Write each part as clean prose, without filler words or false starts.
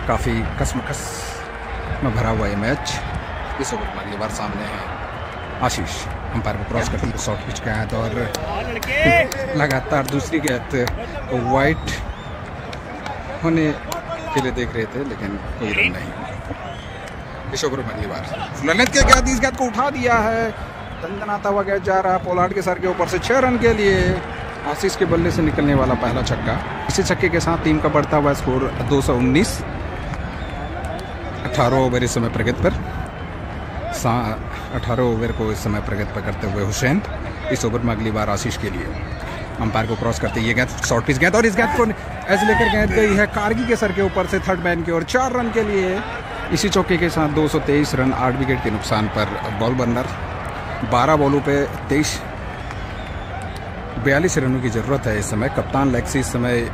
काफ़ी कसमकस में भरा हुआ ये मैच। इस ओवर में अगली बार सामने है आशीष, अंपायर को क्रॉस करते हुए शॉर्ट पिच का है और लगातार दूसरी गेंद वाइट होने के लिए देख रहे थे, लेकिन कोई रन नहीं। इस ओवर में अगली बार ललित के गेंद, इस गेंद को उठा दिया है, दंदनाता हुआ गेंद जा रहा पोलार्ड के सर के ऊपर से 6 रन के लिए आशीष के बल्ले से निकलने वाला पहला छक्का। इसी छक्के के साथ टीम का बढ़ता हुआ स्कोर 219। 18 ओवर इस समय प्रगति पर 18 ओवर को इस समय प्रगति पर करते हुए हुसैन। इस ओवर में अगली बार आशीष के लिए अंपायर को क्रॉस करते ये गेंद शॉर्ट पिच गेंद और इस गेंद को ऐसे लेकर गेंद गई है कारगी के सर के ऊपर से थर्ड मैन की ओर 4 रन के लिए। इसी चौके के साथ 223 रन 8 विकेट के नुकसान पर बॉल बर्नर 12 बॉलों पे 42 रनों की ज़रूरत है। इस समय कप्तान लेक्सी इस समय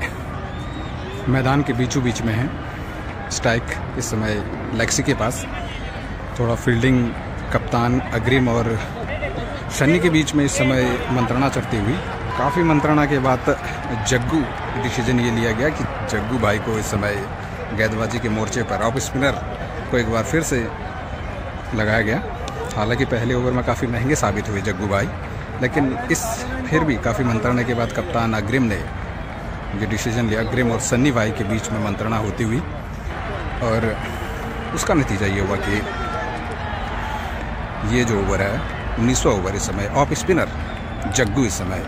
मैदान के बीचों बीच में है। स्ट्राइक इस समय लेक्सी के पास, थोड़ा फील्डिंग कप्तान अग्रिम और शनि के बीच में इस समय मंत्रणा चलती हुई। काफ़ी मंत्रणा के बाद जग्गू डिसीजन ये लिया गया कि जग्गू भाई को इस समय गेंदबाजी के मोर्चे पर ऑफ स्पिनर को एक बार फिर से लगाया गया। हालांकि पहले ओवर में काफ़ी महंगे साबित हुए जग्गू भाई, लेकिन इस फिर भी काफ़ी मंत्रणा के बाद कप्तान अग्रिम ने ये डिसीजन लिया। अग्रिम और सन्नी भाई के बीच में मंत्रणा होती हुई और उसका नतीजा ये हुआ कि ये जो ओवर है 19वां ओवर इस समय ऑफ स्पिनर जग्गू इस समय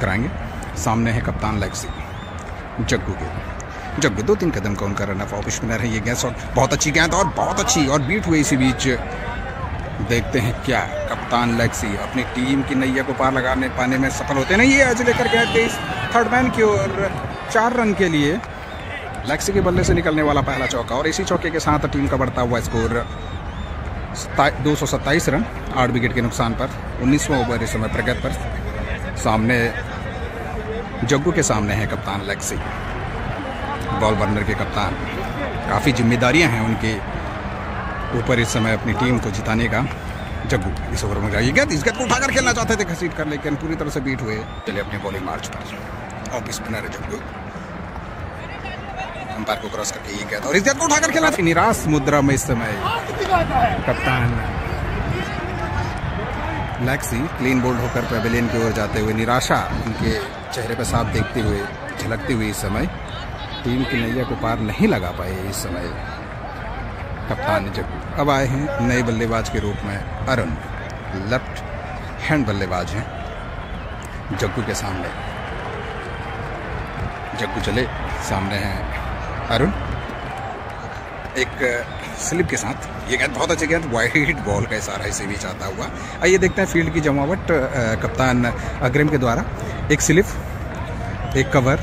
कराएंगे। सामने है कप्तान लेक्सी जग्गू के। जग्गू 2-3 कदम का उनका रन ऑफ स्पिनर है। ये गेंद शॉट बहुत अच्छी गेंद और बहुत अच्छी और बीट हुई। इसी बीच देखते हैं क्या कप्तान लेक्सी अपनी टीम की नैया को पार लगाने पाने में सफल होते नहीं। ये आज लेकर गए थे थर्ड मैन की ओर 4 रन के लिए लेक्सी के बल्ले से निकलने वाला पहला चौका और इसी चौके के साथ टीम का बढ़ता हुआ स्कोर 227 रन 8 विकेट के नुकसान पर 19वां ओवर इस समय प्रगति पर। सामने जग्गू के सामने है कप्तान लेक्सी, बॉल बर्नर के कप्तान। काफ़ी जिम्मेदारियां हैं उनके ऊपर इस समय अपनी टीम को जिताने का। जग्गू इस ओवर में जाइए इस गेंद को उठाकर खेलना चाहते थे घसीट कर, लेकिन पूरी तरह से बीट हुए। चलिए अपने बॉलिंग मार्च पर ऑफ स्पिनर है जग्गू, अंपायर को क्रॉस करके ये गेंद और इस गेंद को उठाकर खेलना। निराश मुद्रा में इस समय कप्तान लेक्सी क्लीन बोल्ड होकर पेविलियन की ओर जाते हुए, निराशा उनके चेहरे पर साफ देखते हुए झलकती हुई इस समय टीम की नैया को पार नहीं लगा पाए। इस समय कप्तान जग्गू अब आए हैं नए बल्लेबाज के रूप में अरुण, लेफ्ट हैंड बल्लेबाज हैं जग्गू के सामने। जग्गू चले, सामने हैं अरुण एक स्लिप के साथ। ये गेंद बहुत अच्छी गेंद, वाइड बॉल का इशारा इसी बीच आता हुआ। आइए देखते हैं फील्ड की जमावट कप्तान अग्रिम के द्वारा। एक स्लिप, एक कवर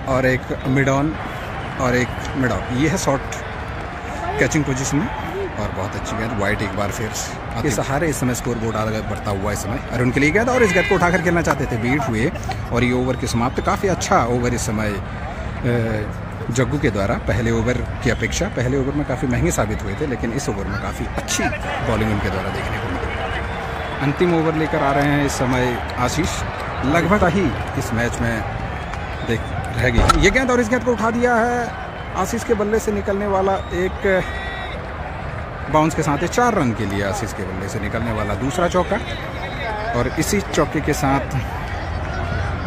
और एक मिड ऑन और एक मिड ऑफ। ये है शॉर्ट कैचिंग पोजीशन में और बहुत अच्छी गेंद वाइड एक बार फिर के सहारे इस समय स्कोर बोर्ड आगे बढ़ता हुआ इस समय अरुण के लिए गेंद और इस गेंद को उठाकर खेलना चाहते थे, बीट हुए और ये ओवर की समाप्त। काफ़ी अच्छा ओवर इस समय जग्गू के द्वारा पहले ओवर की अपेक्षा। पहले ओवर में काफ़ी महंगे साबित हुए थे, लेकिन इस ओवर में काफ़ी अच्छी बॉलिंग उनके द्वारा देखने को मिली। अंतिम ओवर लेकर आ रहे हैं इस समय आशीष। लगभग ही इस मैच में देख रहेगी ये गेंद और इस गेंद को उठा दिया है आशीष के बल्ले से निकलने वाला एक बाउंस के साथ 4 रन के लिए आशीष के बल्ले से निकलने वाला दूसरा चौका और इसी चौके के साथ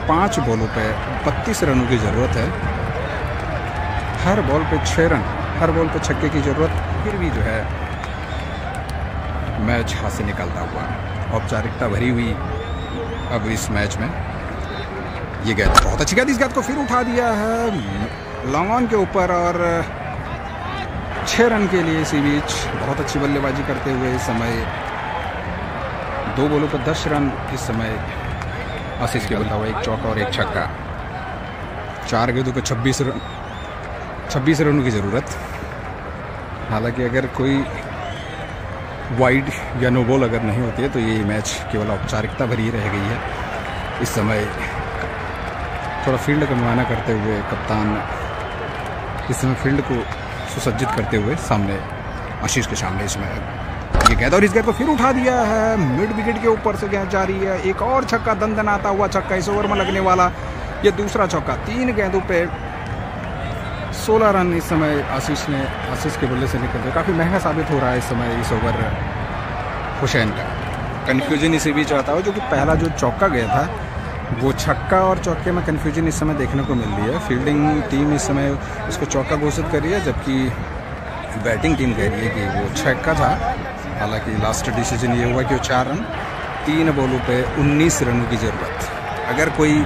5 बॉलों पे 32 रनों की ज़रूरत है। हर बॉल पे 6 रन, हर बॉल पे छक्के की ज़रूरत, फिर भी जो है मैच हाथ से निकलता हुआ। औपचारिकता भरी हुई अब इस मैच में। ये गेंद बहुत अच्छी गेंद, इस गेंद को फिर उठा दिया है लॉन्ग ऑन के ऊपर और 6 रन के लिए। इसी बीच बहुत अच्छी बल्लेबाजी करते हुए इस समय 2 बॉलों पर 10 रन इस समय आशीष के बल्ला हुआ, एक चौका और एक छक्का। 4 गेंदों पर 26 रनों की ज़रूरत। हालांकि अगर कोई वाइड या नो बॉल अगर नहीं होती है तो ये मैच केवल औपचारिकता भरी रह गई है। इस समय थोड़ा फील्ड का मुआयना करते हुए कप्तान इस समय फील्ड को सुसज्जित करते हुए सामने आशीष के सामने इसमें ये गेंद और इस गेंद को फिर उठा दिया है। मिड विकेट के ऊपर से गेंद जा रही है, एक और छक्का, दंदनाता हुआ छक्का इस ओवर में लगने वाला। ये दूसरा चौका, 3 गेंदों पे 16 रन इस समय आशीष के बल्ले से निकल रहे, काफ़ी महंगा साबित हो रहा है इस समय इस ओवर हुसैन का। कन्फ्यूजन इसी बीच आता है, जो कि पहला जो चौका गया था वो छक्का और चौके में कन्फ्यूजन इस समय देखने को मिल रही है। फील्डिंग टीम इस समय उसको चौका घोषित कर रही है, जबकि बैटिंग टीम कह रही है कि वो छक्का था। हालांकि लास्ट डिसीजन ये हुआ कि वो 4 रन 3 बॉलों पे 19 रनों की ज़रूरत। अगर कोई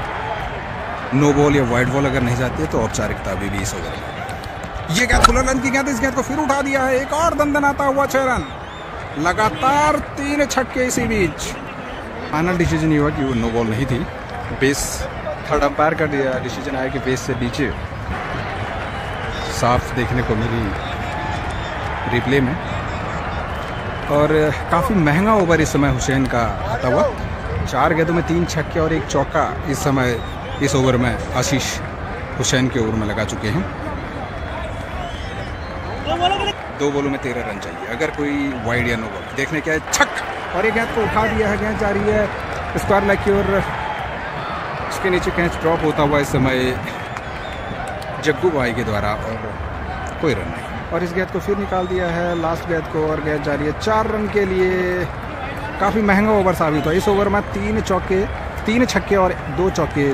नो बॉल या वाइड बॉल अगर नहीं जाती है तो औपचारिकता भी इस ओवर में। ये गेंद खुला रन की गेंद, इस गेंद को फिर उठा दिया है, एक और दंदनाता हुआ 6 रन, लगातार 3 छक्के इसी बीच। फाइनल डिसीजन ये हुआ कि वो नो बॉल नहीं थी। बेस थर्ड अंपायर का डिसीजन आया कि बेस से नीचे साफ देखने को मिली रिप्ले में। और काफ़ी महंगा ओवर इस समय हुसैन का आता हुआ। 4 गेंदों में 3 छक्के और 1 चौका इस समय इस ओवर में आशीष हुसैन के ओवर में लगा चुके हैं। 2 बॉलों में 13 रन चाहिए अगर कोई वाइड या नो बॉल। देखने क्या है, छक, और एक गेंद को उठा दिया है, गेंद जा रही है स्क्वायर लेग की ओर। उसके नीचे कैच ड्रॉप होता हुआ इस समय जग्गू भाई के द्वारा, और कोई रन नहीं। और इस गेंद को फिर निकाल दिया है लास्ट गेंद को, और गेंद जा रही है 4 रन के लिए। काफ़ी महंगा ओवर साबित हुआ। इस ओवर में 3 छक्के और 2 चौके